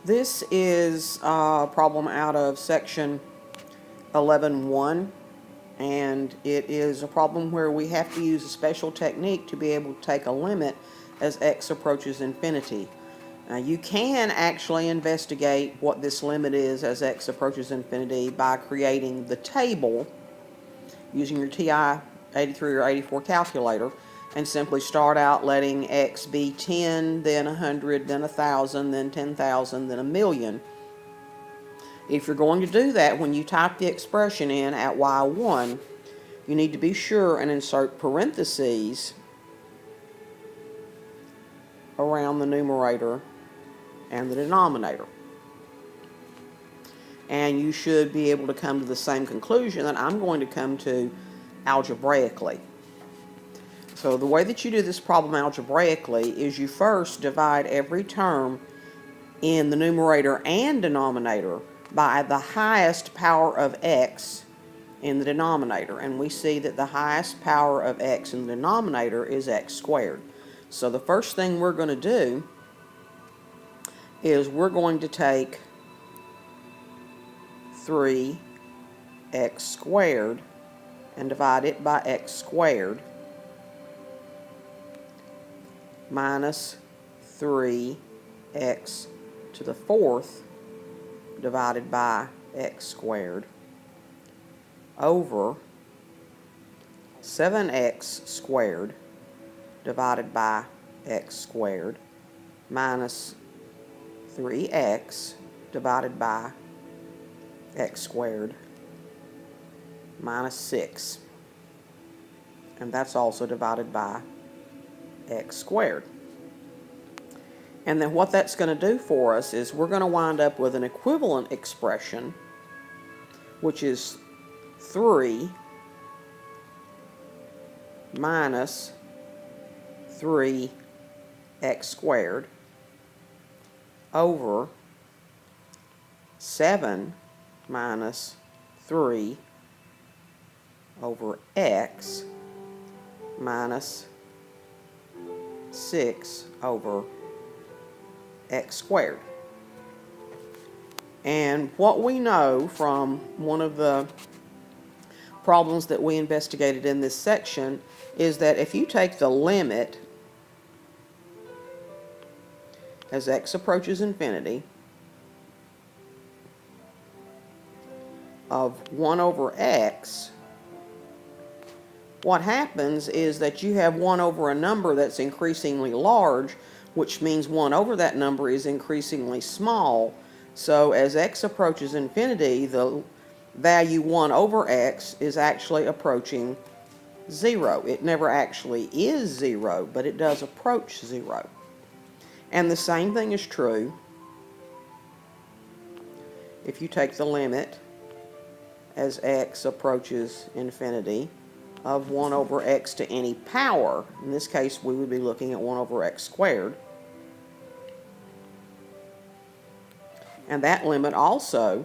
This is a problem out of section 11.1, and it is a problem where we have to use a special technique to be able to take a limit as x approaches infinity. Now, you can actually investigate what this limit is as x approaches infinity by creating the table using your TI 83 or 84 calculator, and simply start out letting x be 10, then 100, then 1,000, then 10,000, then 1,000,000. If you're going to do that, when you type the expression in at y1, you need to be sure and insert parentheses around the numerator and the denominator. And you should be able to come to the same conclusion that I'm going to come to algebraically. So the way that you do this problem algebraically is you first divide every term in the numerator and denominator by the highest power of x in the denominator. And we see that the highest power of x in the denominator is x squared. So the first thing we're going to do is we're going to take 3x squared and divide it by x squared minus 3x to the fourth divided by x squared over 7x squared divided by x squared minus 3x divided by x squared minus 6. And that's also divided by x squared. And then what that's going to do for us is we're going to wind up with an equivalent expression, which is 3 minus 3x squared over 7 minus 3 over x minus 6 over x squared. And what we know from one of the problems that we investigated in this section is that if you take the limit as x approaches infinity of 1 over x, what happens is that you have 1 over a number that's increasingly large, which means 1 over that number is increasingly small. So as x approaches infinity, the value 1 over x is actually approaching 0. It never actually is 0, but it does approach 0. And the same thing is true if you take the limit as x approaches infinity of 1 over x to any power. In this case, we would be looking at 1 over x squared. And that limit also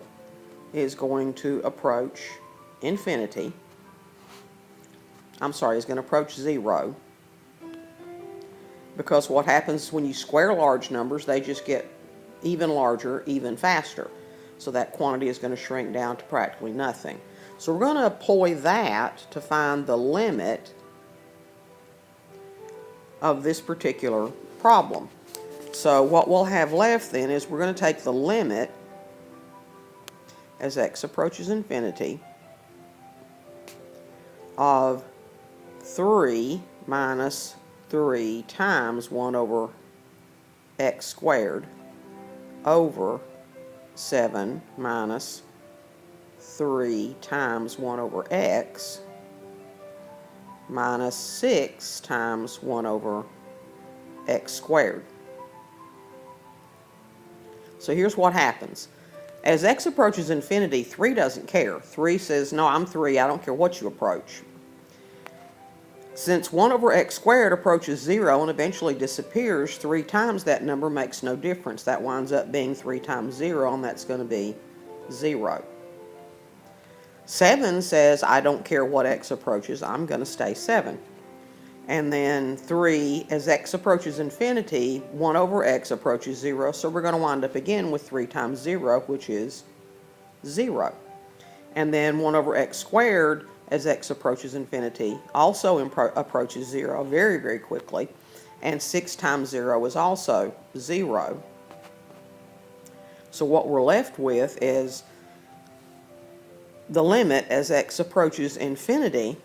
is going to approach infinity. I'm sorry, is going to approach 0. Because what happens when you square large numbers, they just get even larger, even faster. So that quantity is going to shrink down to practically nothing. So we're going to employ that to find the limit of this particular problem. So what we'll have left then is we're going to take the limit as x approaches infinity of 3 minus 3 times 1 over x squared over 7 minus 3 times 1 over x minus 6 times 1 over x squared. So here's what happens. As x approaches infinity, 3 doesn't care. 3 says, no, I'm 3, I don't care what you approach. Since 1 over x squared approaches 0 and eventually disappears, 3 times that number makes no difference. That winds up being 3 times 0, and that's going to be 0. 7 says, I don't care what x approaches, I'm going to stay 7. And then 3, as x approaches infinity, 1 over x approaches 0. So we're going to wind up again with 3 times 0, which is 0. And then 1 over x squared, as x approaches infinity, also approaches 0 very, very quickly. And 6 times 0 is also 0. So what we're left with is the limit as x approaches infinity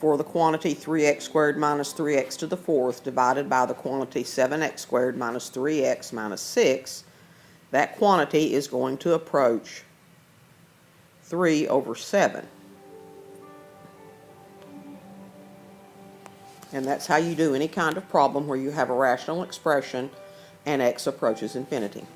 for the quantity 3x squared minus 3x to the fourth divided by the quantity 7x squared minus 3x minus 6. That quantity is going to approach 3 over 7. And that's how you do any kind of problem where you have a rational expression and x approaches infinity.